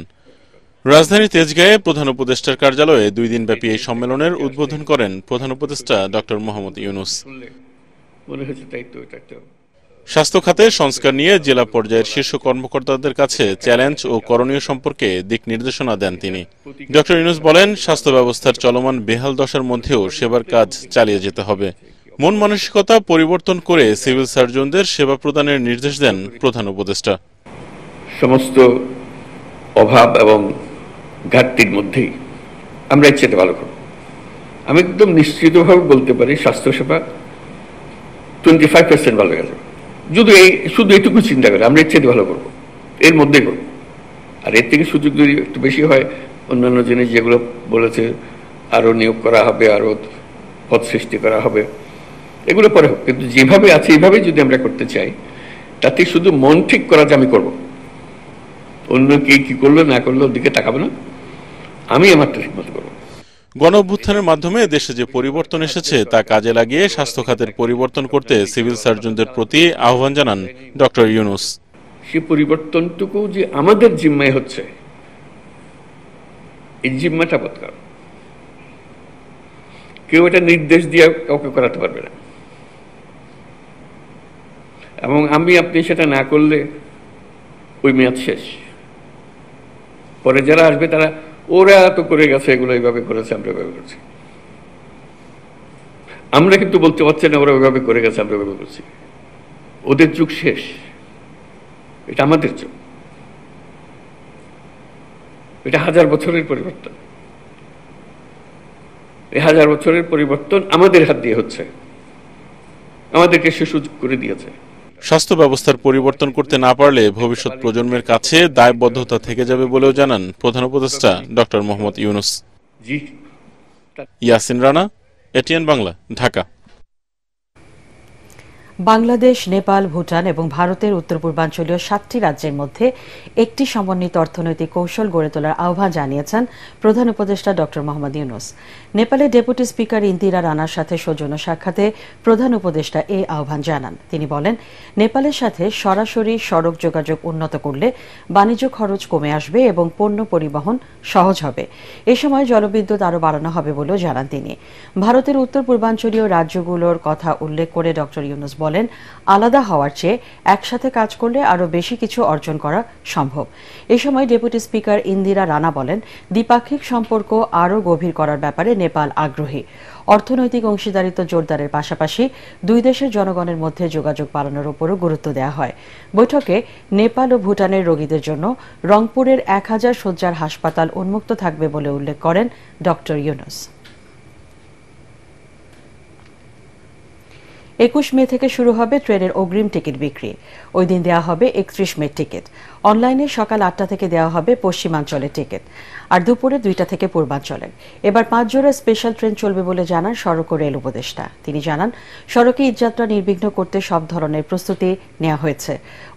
রাজধানীর তেজগাঁয়ে প্রধান উপদেষ্টার কার্যালয়ে 2 দিনব্যাপী এই সম্মেলনের উদ্বোধন করেন প্রধান উপদেষ্টা ডক্টর মোহাম্মদ ইউনূস। স্বাস্থ্য খাতের সংস্কার নিয়ে জেলা পর্যায়ের শীর্ষ কর্মকর্তাদের কাছে চ্যালেঞ্জ ও করণীয় সম্পর্কে দিক নির্দেশনা দেন তিনি। ডক্টর ইউনূস বলেন, স্বাস্থ্য ব্যবস্থার চলমান বেহাল দশার মধ্যেও সেবার কাজ চালিয়ে যেতে হবে। মন মানসিকতা পরিবর্তন করে সিভিল সার্জনদের সেবা প্রদানের নির্দেশ দেন প্রধান উপদেষ্টা। সমস্ত অভাব এবং ঘাটতির মধ্যেই আমরা ইচ্ছেতে ভালো করব। আমি একদম নিশ্চিতভাবে বলতে পারি স্বাস্থ্যসেবা 25% ভালো হয়ে যাবে। শুধু এইটুকু চিন্তা করে আমরা ইচ্ছেতে ভালো করব, এর মধ্যেই করব। আর এর থেকে সুযোগ যদি একটু বেশি হয়, অন্যান্য জিনিস যেগুলো বলেছে আরো নিয়োগ করা হবে, আরো পদ সৃষ্টি করা হবে, এগুলো পরে হোক, কিন্তু যেভাবে আছে এইভাবে যদি আমরা করতে চাই, তাতে শুধু মন ঠিক করা যে আমি করব, অন্য কে কি করলো না করলো দিকে তাকাবো না, আমি আমারটা ঠিকমতো করবো। গণ অভ্যুত্থানের মাধ্যমে দেশে যে পরিবর্তন এসেছে তা কাজে লাগিয়ে স্বাস্থ্য খাতের পরিবর্তন করতে সিভিল সার্জনদের প্রতি আহ্বান জানান ডক্টর ইউনূস। সে পরিবর্তনটুকু যে আমাদের জিম্মায় হচ্ছে, এই জিম্মাটা বদকার, কেউ এটা নির্দেশ দিয়ে কাউকে করাতে পারবে না। এবং আপনি সেটা না করলে ওই মেয়াদ শেষ। পরে যারা আসবে তারা ওরা তো করে গেছে, এগুলো এইভাবে করেছে, আমরা এভাবে করছি। আমরা কিন্তু বলতে পারছি না ওরা ওইভাবে করে গেছে, আমরা এভাবে করছি। ওদের যুগ শেষ, এটা আমাদের যুগ। এটা 1000 বছরের পরিবর্তন। এই 1000 বছরের পরিবর্তন আমাদের হাত দিয়ে হচ্ছে, আমাদেরকে সে সুযোগ করে দিয়েছে। স্বাস্থ্য ব্যবস্থার পরিবর্তন করতে না পারলে ভবিষ্যৎ প্রজন্মের কাছে দায়বদ্ধতা থেকে যাবে বলেও জানান প্রধান উপদেষ্টা ডক্টর মোহাম্মদ ইউনূস। ইয়াসিন রানা, এটিএন বাংলা, ঢাকা। বাংলাদেশ, নেপাল, ভুটান এবং ভারতের উত্তর পূর্বাঞ্চলীয় 7টি রাজ্যের মধ্যে একটি সমন্বিত অর্থনৈতিক কৌশল গড়ে তোলার আহ্বান জানিয়েছেন প্রধান উপদেষ্টা ডক্টর মোহাম্মদ ইউনূস। নেপালের ডেপুটি স্পিকার ইন্দিরা রানার সাথে সৌজন্য সাক্ষাতে প্রধান উপদেষ্টা এই আহ্বান জানান। তিনি বলেন, নেপালের সাথে সরাসরি সড়ক যোগাযোগ উন্নত করলে বাণিজ্য খরচ কমে আসবে এবং পণ্য পরিবহন সহজ হবে। এ সময় জলবিদ্যুৎ আরও বাড়ানো হবে বলেও জানান তিনি। ভারতের উত্তর পূর্বাঞ্চলীয় রাজ্যগুলোর কথা উল্লেখ করে ডক্টর ইউনূস বলেন, আলাদা হওয়ার চেয়ে একসাথে কাজ করলে আরও বেশি কিছু অর্জন করা সম্ভব। এ সময় ডেপুটি স্পিকার ইন্দিরা রানা বলেন, দ্বিপাক্ষিক সম্পর্ক আরও গভীর করার ব্যাপারে নেপাল আগ্রহী। অর্থনৈতিক অংশীদারিত্ব জোরদারের পাশাপাশি দুই দেশের জনগণের মধ্যে যোগাযোগ বাড়ানোর উপরও গুরুত্ব দেওয়া হয়। বৈঠকে নেপাল ও ভুটানের রোগীদের জন্য রংপুরের 1000 শয্যার হাসপাতাল উন্মুক্ত থাকবে বলে উল্লেখ করেন ডক্টর ইউনূস। 21 মে থেকে শুরু হবে ট্রেনের অগ্রিম টিকিট বিক্রি। ওই দিন দেওয়া হবে 31 মে টিকিট। অনলাইনে সকাল 8টা থেকে দেওয়া হবে পশ্চিমাঞ্চলের টিকিট, আর দুপুরে 2টা থেকে পূর্বাঞ্চলের। এবার 5 জোড়া স্পেশাল ট্রেন চলবে বলে জানান সড়ক ও রেল উপদেষ্টা। তিনি জানান, সড়কে ঈদযাত্রা নির্বিঘ্ন করতে সব ধরনের প্রস্তুতি নেওয়া হয়েছে।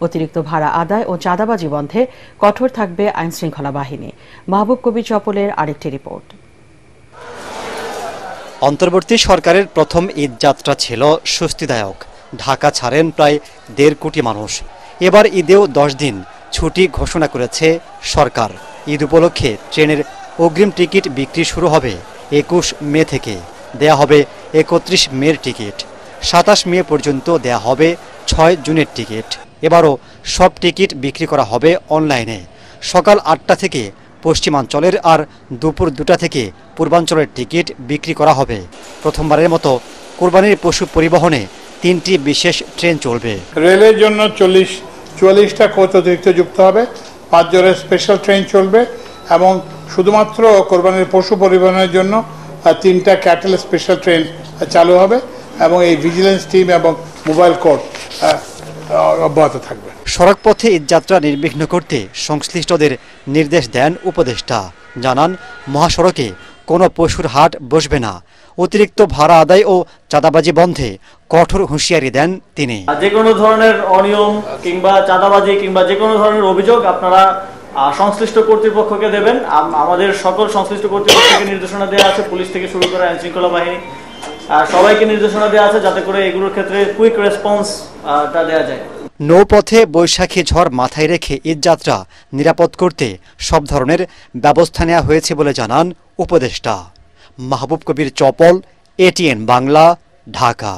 অতিরিক্ত ভাড়া আদায় ও চাঁদাবাজি বন্ধে কঠোর থাকবে আইনশৃঙ্খলা বাহিনী। মাহবুব কবির চপলের আরেকটি রিপোর্ট। অন্তর্বর্তী সরকারের প্রথম ঈদ যাত্রা ছিল স্বস্তিদায়ক। ঢাকা ছাড়েন প্রায় 1.5 কোটি মানুষ। এবার ঈদেও 10 দিন ছুটি ঘোষণা করেছে সরকার। ঈদ উপলক্ষে ট্রেনের অগ্রিম টিকিট বিক্রি শুরু হবে 21 মে থেকে। দেয়া হবে 31 মের টিকিট। 27 মে পর্যন্ত দেয়া হবে 6 জুনের টিকিট। এবারও সব টিকিট বিক্রি করা হবে অনলাইনে। সকাল 8টা থেকে পশ্চিমাঞ্চলের আর দুপুর 2টা থেকে পূর্বাঞ্চলের টিকিট বিক্রি করা হবে। প্রথমবারের মতো কোরবানির পশু পরিবহনে 3টি বিশেষ ট্রেন চলবে। রেলের জন্য 44টা কোচ অতিরিক্ত যুক্ত হবে, 5 জনের স্পেশাল ট্রেন চলবে এবং শুধুমাত্র কোরবানির পশু পরিবহনের জন্য 3টা ক্যাটেল স্পেশাল ট্রেন চালু হবে এবং এই ভিজিলেন্স টিম এবং মোবাইল কোর্ট অব্যাহত থাকবে। সড়ক পথে ঈদযাত্রা নির্বিঘ্ন করতে সংশ্লিষ্টদের নির্দেশ দেন উপদেষ্টা। জানান, মহাসড়কে কোনো পশুর হাট বসবে না। অতিরিক্ত ভাড়া আদায় ও চাঁদাবাজি বন্ধে কঠোর হুঁশিয়ারি দেন তিনি। যে কোনো ধরনের অনিয়ম কিংবা চাঁদাবাজি কিংবা যে কোনো ধরনের অভিযোগ আপনারা সংশ্লিষ্ট কর্তৃপক্ষকে দেবেন। আমাদের সকল সংশ্লিষ্ট কর্তৃপক্ষকে নির্দেশনা দেওয়া আছে, পুলিশ থেকে শুরু করে আইন শৃঙ্খলা বাহিনী সবাইকে নির্দেশনা দেওয়া আছে যাতে করে এগুলোর ক্ষেত্রে কুইক রেসপন্সটা দেওয়া যায়। নৌপথে বৈশাখী ঝড় মাথায় রেখে ঈদযাত্রা নিরাপদ করতে সব ধরনের ব্যবস্থা নেওয়া হয়েছে বলে জানান উপদেষ্টা। মাহবুব কবির চপল, এটিএন বাংলা, ঢাকা।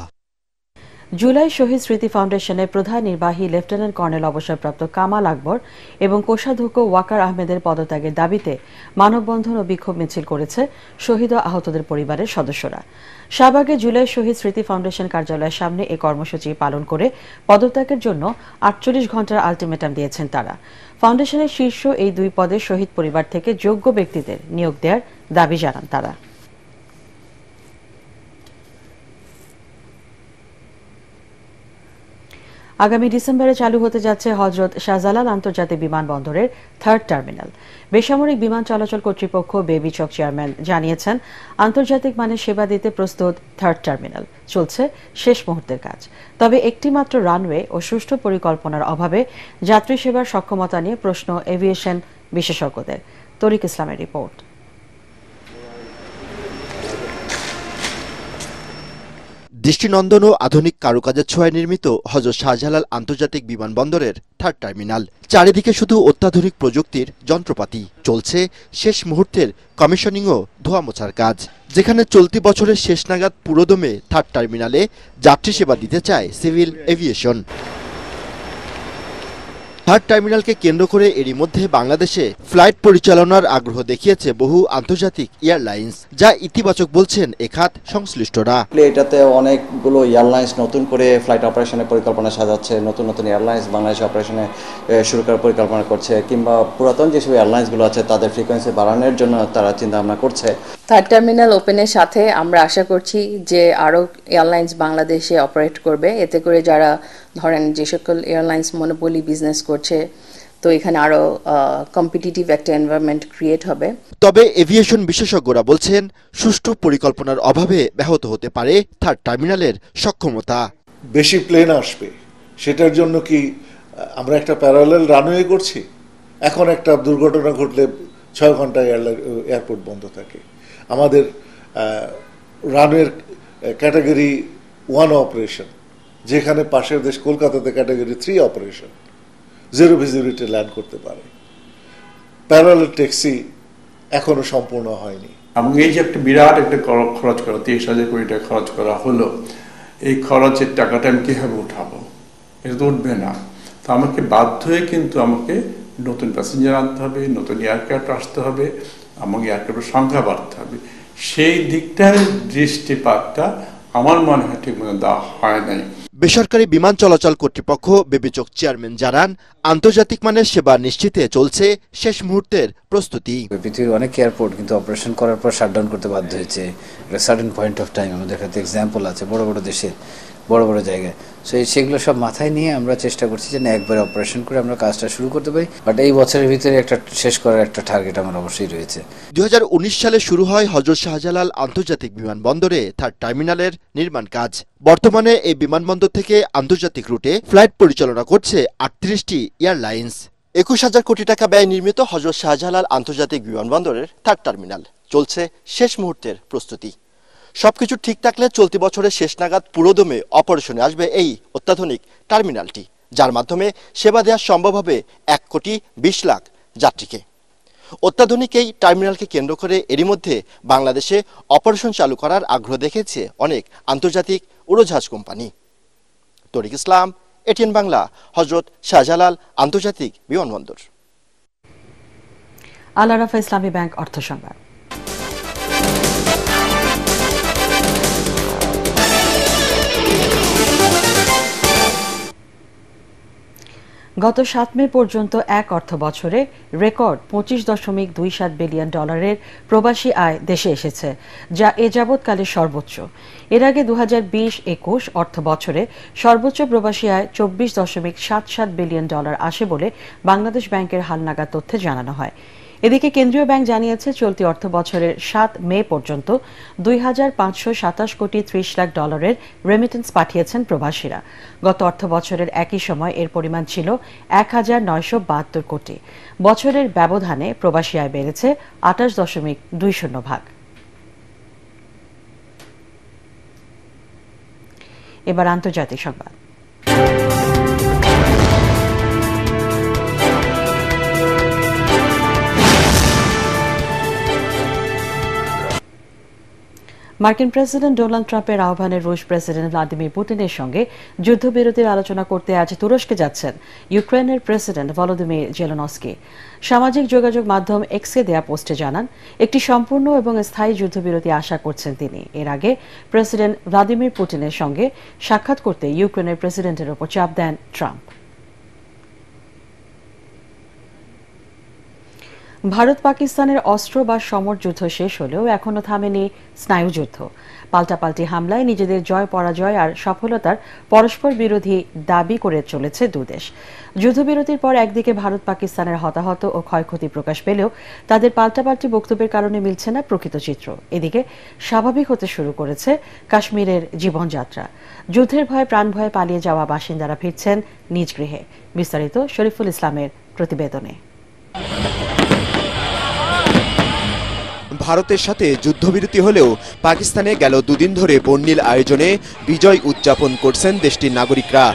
জুলাই শহীদ স্মৃতি ফাউন্ডেশনের প্রধান নির্বাহী লেফটেন্যান্ট কর্নেল অবসরপ্রাপ্ত কামাল আকবর এবং কোষাধ্যক্ষ ওয়াকার আহমেদের পদত্যাগের দাবিতে মানববন্ধন ও বিক্ষোভ মিছিল করেছে শহীদ ও আহতদের পরিবারের সদস্যরা। শাহবাগে জুলাই শহীদ স্মৃতি ফাউন্ডেশন কার্যালয়ের সামনে এই কর্মসূচি পালন করে পদত্যাগের জন্য 48 ঘণ্টার আলটিমেটাম দিয়েছেন তারা। ফাউন্ডেশনের শীর্ষ এই 2 পদের শহীদ পরিবার থেকে যোগ্য ব্যক্তিদের নিয়োগ দেওয়ার দাবি জানান তারা। আগামী ডিসেম্বরে চালু হতে যাচ্ছে হযরত শাহজালাল আন্তর্জাতিক বিমানবন্দরের 3rd টার্মিনাল। বেসামরিক বিমান চলাচল কর্তৃপক্ষ বেবি চক চেয়ারম্যান জানিয়েছেন, আন্তর্জাতিক মানের সেবা দিতে প্রস্তুত 3rd টার্মিনাল। চলছে শেষ মুহূর্তের কাজ। তবে একটি মাত্র রানওয়ে ও সুষ্ঠু পরিকল্পনার অভাবে যাত্রী সেবার সক্ষমতা নিয়ে প্রশ্ন এভিয়েশন বিশেষজ্ঞদের। তরিক ইসলামের রিপোর্ট। দৃষ্টিনন্দন ও আধুনিক কারুকাজের ছোঁয়ায় নির্মিত হযরত শাহজালাল আন্তর্জাতিক বিমানবন্দরের 3rd টার্মিনাল। চারিদিকে শুধু অত্যাধুনিক প্রযুক্তির যন্ত্রপাতি। চলছে শেষ মুহূর্তের কমিশনিং ও ধোয়া মোছার কাজ, যেখানে চলতি বছরের শেষ নাগাদ পুরোদমে 3rd টার্মিনালে যাত্রী সেবা দিতে চায় সিভিল এভিয়েশন। 3rd টার্মিনালকে কেন্দ্র করে এরই মধ্যে বাংলাদেশে ফ্লাইট পরিচালনার আগ্রহ দেখিয়েছে বহু আন্তর্জাতিক এয়ারলাইন্স, যা ইতিবাচক বলছেন এ খাত সংশ্লিষ্টরা। এটাতে অনেকগুলো এয়ারলাইন্স নতুন করে ফ্লাইট অপারেশনের পরিকল্পনা সাজাচ্ছে, নতুন নতুন এয়ারলাইন্স বাংলাদেশে অপারেশনে শুরু করার পরিকল্পনা করছে, কিংবা পুরাতন যেসব এয়ারলাইন্সগুলো আছে তাদের ফ্রিকোয়েন্সি বাড়ানোর জন্য তারা চিন্তা ভাবনা করছে। 3rd টার্মিনাল ওপেনের সাথে আমরা আশা করছি যে আরও এয়ারলাইন্স বাংলাদেশে অপারেট করবে। এতে করে যারা ধরেন যে সকল এয়ারলাইন্স মনোপলি বিজনেস করছে, তো এখানে আরো কম্পিটিটিভ একটা এনভায়রনমেন্ট ক্রিয়েট হবে। তবে এভিয়েশন বিশেষজ্ঞরা বলছেন, সুষ্ঠু পরিকল্পনার অভাবে ব্যাহত হতে পারে 3rd টার্মিনালের সক্ষমতা। বেশি প্লেন আসবে, সেটার জন্য কি আমরা একটা প্যারালাল রানওয়ে করছি? এখন একটা দুর্ঘটনা ঘটলে 6 ঘন্টা এয়ারপোর্ট বন্ধ থাকে। আমাদের রানওয়ের ক্যাটাগরি 1 অপারেশন, যেখানে পাশের দেশ কলকাতাতে ক্যাটাগরি 3 অপারেশন, 0 ভিজিবিলিটি ল্যান্ড করতে পারে। প্যারালাল ট্যাক্সি এখনো সম্পূর্ণ হয়নি। এবং এই যে একটা বিরাট একটা খরচ করা, 23,000 কোটি টাকা খরচ করা হলো, এই খরচের টাকাটা আমি কিভাবে উঠাবো? এটা তো উঠবে না। তো আমাকে বাধ্য হয়ে কিন্তু আমাকে নতুন প্যাসেঞ্জার আনতে হবে, নতুন এয়ারক্রাফট আসতে হবে, আমাকে এয়ারক্রাফটের সংখ্যা বাড়তে হবে। সেই দিকটার দৃষ্টিপাতটা আমার মনে হয় ঠিক মতো দেওয়া হয় নাই। বেসরকারি বিমান চলাচল কর্তৃপক্ষ বেবি চক চেয়ারম্যান জানান, আন্তর্জাতিক মানের সেবা নিশ্চিতে চলছে শেষ মুহূর্তের প্রস্তুতি। পৃথিবীর অনেক এয়ারপোর্ট কিন্তু অপারেশন করার পর শাটডাউন করতে বাধ্য হয়েছে। একটা সার্টেন পয়েন্ট অফ টাইম আমাদের কাছে এক্সাম্পল আছে বড় বড় দেশের বড় বড় জায়গায়। সেগুলো সব মাথায় নিয়ে আমরা চেষ্টা করছি যে একবারে অপারেশন করে আমরা কাজটা শুরু করতে পারি। বাট এই বছরের ভিতরে একটা শেষ করার একটা টার্গেট আমার অবশ্যই রয়েছে। 2019 সালে শুরু হয় হযরত শাহজালাল আন্তর্জাতিক বিমানবন্দরে 3rd টার্মিনালের নির্মাণ কাজ। বর্তমানে এই বিমানবন্দর থেকে আন্তর্জাতিক রুটে ফ্লাইট পরিচালনা করছে 38টি এয়ারলাইন্স। 21,000 কোটি টাকা ব্যয় নির্মিত হযরত শাহজালাল আন্তর্জাতিক বিমানবন্দরের 3rd টার্মিনাল। চলছে শেষ মুহূর্তের প্রস্তুতি। সবকিছু ঠিক থাকলে চলতি বছরের শেষ নাগাদ পুরোদমে অপারেশনে আসবে এই অত্যাধুনিক টার্মিনালটি, যার মাধ্যমে সেবা দেওয়া সম্ভব হবে 1,20 লাখ যাত্রীকে। অত্যাধুনিক এই টার্মিনালকে কেন্দ্র করে এরই মধ্যে বাংলাদেশে অপারেশন চালু করার আগ্রহ দেখেছে অনেক আন্তর্জাতিক উড়োজাহাজ কোম্পানি। তরিক ইসলাম, এটিএন বাংলা, হযরত শাহজালাল আন্তর্জাতিক বিমানবন্দর। আল আরাফা ইসলামী ব্যাংক অর্থ সংবাদ। গত 7 মে পর্যন্ত এক অর্থ বছরে রেকর্ড $25.27 বিলিয়ন প্রবাসী আয় দেশে এসেছে, যা এ যাবৎকালের সর্বোচ্চ। এর আগে 2020-21 অর্থ বছরে সর্বোচ্চ প্রবাসী আয় $24.77 বিলিয়ন আসে বলে বাংলাদেশ ব্যাংকের হালনাগাদ তথ্যে জানানো হয়। এদিকে কেন্দ্রীয় ব্যাংক জানিয়েছে চলতি অর্থ বছরের 7 মে পর্যন্ত $2,527 কোটি 30 লাখ রেমিটেন্স পাঠিয়েছেন প্রবাসীরা। গত অর্থ বছরের একই সময় এর পরিমাণ ছিল 1,972 কোটি। বছরের ব্যবধানে প্রবাসী আয় বেড়েছে 28.20%। এবার আন্তর্জাতিক সংবাদ। মার্কিন প্রেসিডেন্ট ডোনাল্ড ট্রাম্পের আহ্বানে রুশ প্রেসিডেন্ট ভ্লাদিমির পুতিনের সঙ্গে যুদ্ধবিরতির আলোচনা করতে আজ তুরস্কে যাচ্ছেন ইউক্রেনের প্রেসিডেন্ট ভলোদিমির জেলেনস্কি। সামাজিক যোগাযোগ মাধ্যম এক্সে দেয়া পোস্টে জানান, একটি সম্পূর্ণ এবং স্থায়ী যুদ্ধবিরতি আশা করছেন তিনি। এর আগে প্রেসিডেন্ট ভ্লাদিমির পুতিনের সঙ্গে সাক্ষাৎ করতে ইউক্রেনের প্রেসিডেন্টের ওপর চাপ দেন ট্রাম্প। ভারত পাকিস্তানের অস্ত্র বা সমর যুদ্ধ শেষ হলেও এখনো থামেনি স্নায়ুযুদ্ধ। পাল্টাপাল্টি হামলায় নিজেদের জয় পরাজয় আর সফলতার পরস্পর বিরোধী দাবি করে চলেছে দুদেশ। যুদ্ধবিরতির পর একদিকে ভারত পাকিস্তানের হতাহত ও ক্ষয়ক্ষতি প্রকাশ পেলেও তাদের পাল্টাপাল্টি বক্তব্যের কারণে মিলছে না প্রকৃত চিত্র। এদিকে স্বাভাবিক হতে শুরু করেছে কাশ্মীরের জীবনযাত্রা। যুদ্ধের ভয়ে প্রাণ ভয়ে পালিয়ে যাওয়া বাসিন্দারা ফিরছেন নিজ গৃহে। বিস্তারিত শরীফুল ইসলামের প্রতিবেদনে। ভারতের সাথে যুদ্ধবিরতি হলেও পাকিস্তানে গেল দুদিন ধরে বর্ণিল আয়োজনে বিজয় উদযাপন করছেন দেশটির নাগরিকরা।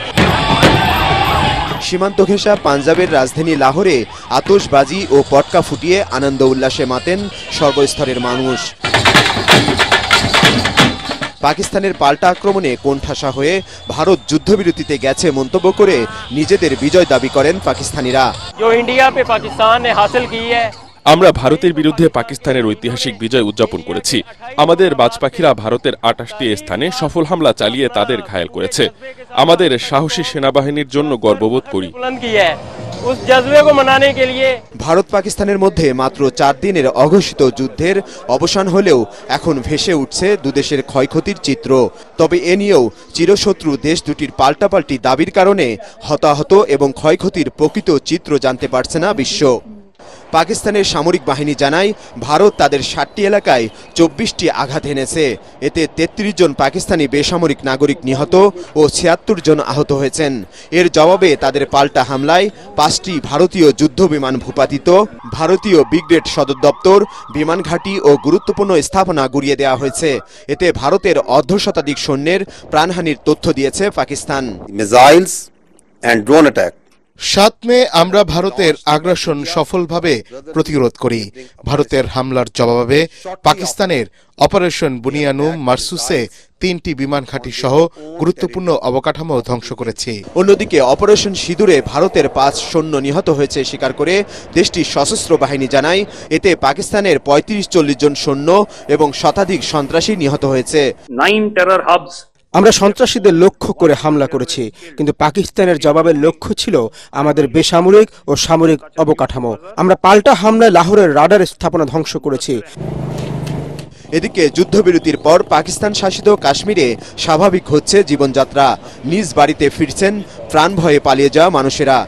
সীমান্ত ঘেঁষা পাঞ্জাবের রাজধানী লাহোরে আতশবাজি ও পটকা ফুটিয়ে আনন্দ উল্লাসে মাতেন সর্বস্তরের মানুষ। পাকিস্তানের পাল্টা আক্রমণে কোণঠাসা হয়ে ভারত যুদ্ধবিরতিতে গেছে মন্তব্য করে নিজেদের বিজয় দাবি করেন পাকিস্তানিরা। আমরা ভারতের বিরুদ্ধে পাকিস্তানের ঐতিহাসিক বিজয় উদযাপন করেছি। আমাদের বাজপাখিরা ভারতের 28টি স্থানে সফল হামলা চালিয়ে তাদের ঘায়েল করেছে। আমাদের সাহসী সেনাবাহিনীর জন্য গর্ববোধ করি। ভারত পাকিস্তানের মধ্যে মাত্র 4 দিনের অঘোষিত যুদ্ধের অবসান হলেও এখন ভেসে উঠছে দুদেশের ক্ষয়ক্ষতির চিত্র। তবে এ নিয়েও চিরশত্রু দেশ দুটির পাল্টাপাল্টি দাবির কারণে হতাহত এবং ক্ষয়ক্ষতির প্রকৃত চিত্র জানতে পারছে না বিশ্ব। পাকিস্তানের সামরিক বাহিনী জানায়, ভারত তাদের 60টি এলাকায় 24টি আঘাত এনেছে। এতে 33 জন পাকিস্তানি বেসামরিক নাগরিক নিহত ও 76 জন আহত হয়েছেন। এর জবাবে তাদের পাল্টা হামলায় 5টি ভারতীয় যুদ্ধ বিমান ভূপাতিত, ভারতীয় ব্রিগেড সদর দপ্তর, বিমান ঘাঁটি ও গুরুত্বপূর্ণ স্থাপনা গুড়িয়ে দেওয়া হয়েছে। এতে ভারতের অর্ধশতাধিক সৈন্যের প্রাণহানির তথ্য দিয়েছে Pakistan. Missiles and drone attack. 7 মে আমরা ভারতের আগ্রাসন সফলভাবে প্রতিরোধ করি। ভারতের হামলার জবাবে পাকিস্তানের অপারেশন বুনিয়ানুম মারসুসে 3টি বিমান ঘাঁটি সহ গুরুত্বপূর্ণ অবকাঠামো ধ্বংস করেছে। অন্যদিকে অপারেশন সিঁদুরে ভারতের 5 সৈন্য নিহত হয়েছে স্বীকার করে দেশটির সশস্ত্র বাহিনী জানায়, এতে পাকিস্তানের 35-40 জন সৈন্য এবং শতাধিক সন্ত্রাসী নিহত হয়েছে। 9 টেরর হাবস। আমরা সন্ত্রাসীদের লক্ষ্য করে হামলা করেছি, কিন্তু পাকিস্তানের জবাবের লক্ষ্য ছিল আমাদের বেসামরিক ও সামরিক অবকাঠামো। আমরা পাল্টা হামলায় লাহোরের রাডার স্থাপনা ধ্বংস করেছি। এদিকে যুদ্ধবিরতির পর পাকিস্তান শাসিত কাশ্মীরে স্বাভাবিক হচ্ছে জীবনযাত্রা। নিজ বাড়িতে ফিরছেন প্রাণ ভয়ে পালিয়ে যাওয়া মানুষেরা।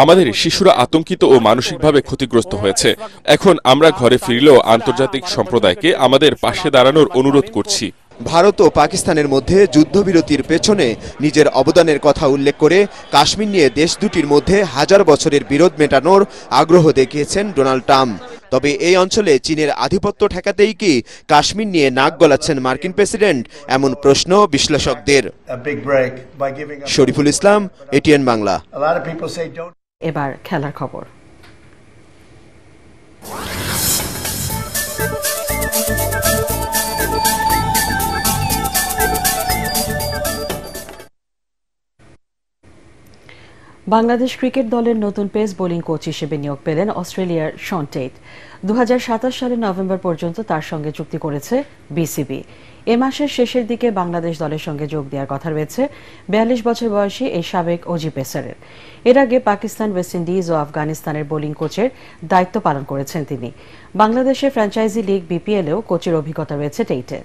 আমাদের শিশুরা আতঙ্কিত ও মানসিকভাবে ক্ষতিগ্রস্ত হয়েছে। এখন আমরা ঘরে ফিরলেও আন্তর্জাতিক সম্প্রদায়কে আমাদের পাশে দাঁড়ানোর অনুরোধ করছি। ভারত ও পাকিস্তানের মধ্যে যুদ্ধবিরতির পেছনে নিজের অবদানের কথা উল্লেখ করে কাশ্মীর নিয়ে দেশ দুটির মধ্যে 1000 বছরের বিরোধ মেটানোর আগ্রহ দেখিয়েছেন ডোনাল্ড ট্রাম্প। তবে এই অঞ্চলে চীনের আধিপত্য ঠেকাতেই কি কাশ্মীর নিয়ে নাক গলাচ্ছেন মার্কিন প্রেসিডেন্ট, এমন প্রশ্ন বিশ্লেষকদের। শরীফুল ইসলাম, এটিএন বাংলা। এবার খেলার খবর। বাংলাদেশ ক্রিকেট দলের নতুন পেস বোলিং কোচ হিসেবে নিয়োগ পেলেন অস্ট্রেলিয়ার শন টেট। 2027 সালের নভেম্বর পর্যন্ত তার সঙ্গে চুক্তি করেছে বিসিবি। এ মাসের শেষের দিকে বাংলাদেশ দলের সঙ্গে যোগ দেওয়ার কথা রয়েছে ৪২ বছর বয়সী এই সাবেক অজি পেসারের। এর আগে পাকিস্তান, ওয়েস্ট ইন্ডিজ ও আফগানিস্তানের বোলিং কোচের দায়িত্ব পালন করেছেন তিনি। বাংলাদেশের ফ্র্যাঞ্চাইজি লিগ বিপিএলেও কোচের অভিজ্ঞতা রয়েছে টেইটের।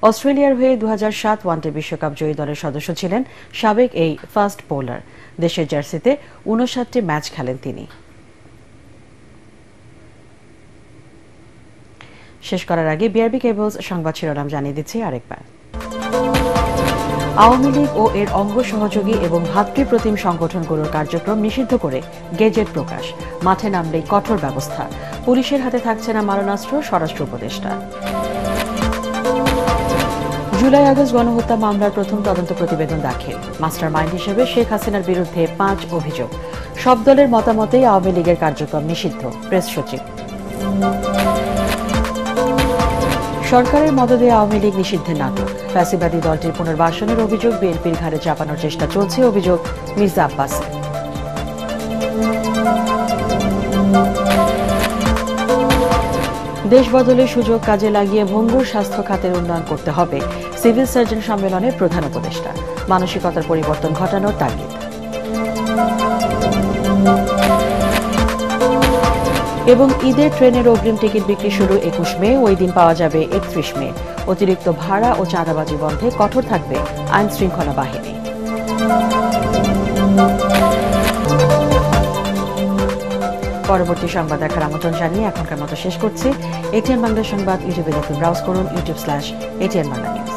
অস্ট্রেলিয়ার হয়ে ২০০৭ ওয়ানডে বিশ্বকাপ জয়ী দলের সদস্য ছিলেন সাবেক এই ফাস্ট বোলার। দেশের জার্সিতে ৫৯টি ম্যাচ খেলেন তিনি। শেষ করার আগে বিআরবি কেবলস সংবাদ শিরোনাম জানিয়ে দিচ্ছি আরেকবার। আওয়ামী লীগ ও এর অঙ্গ সহযোগী এবং ভাতৃপ্রতিম সংগঠনগুলোর কার্যক্রম নিষিদ্ধ করে গেজেট প্রকাশ। মাঠে নামলেই কঠোর ব্যবস্থা। পুলিশের হাতে থাকছে না মারণাস্ত্র, স্বরাষ্ট্র উপদেষ্টা। জুলাই আগস্ট গণহত্যা মামলার প্রথম তদন্ত প্রতিবেদন দাখিল। মাস্টার মাইন্ড হিসেবে শেখ হাসিনার বিরুদ্ধে ৫ অভিযোগ। সব দলের মতামতেই আওয়ামী লীগের কার্যক্রম নিষিদ্ধ, প্রেস সচিব। সরকারের মদদে আওয়ামী লীগ নিষিদ্ধের নাটক। ফ্যাসিবাদী দলটির পুনর্বাসনের অভিযোগ বিএনপির ঘাড়ে চাপানোর চেষ্টা চলছে, অভিযোগ মির্জা আব্বাস। দেশ বদলের সুযোগ কাজে লাগিয়ে ভঙ্গুর স্বাস্থ্য খাতের উন্নয়ন করতে হবে, সিভিল সার্জন সম্মেলনের প্রধান উপদেষ্টা। মানসিকতার পরিবর্তন ঘটানোর তাগিদ। এবং ঈদের ট্রেনের অগ্রিম টিকিট বিক্রি শুরু ২১ মে, ওই দিন পাওয়া যাবে ৩১ মে। অতিরিক্ত ভাড়া ও চাঁদাবাজি বন্ধে কঠোর থাকবে আইন শৃঙ্খলা বাহিনী। পরবর্তী সংবাদ দেখার আমন্ত্রণ জানিয়ে এখনকার মতো শেষ করছি। এটিএন বাংলা সংবাদ ইউটিউবে দেখুন, ব্রাউজ করুন youtube/ATN Bangla News।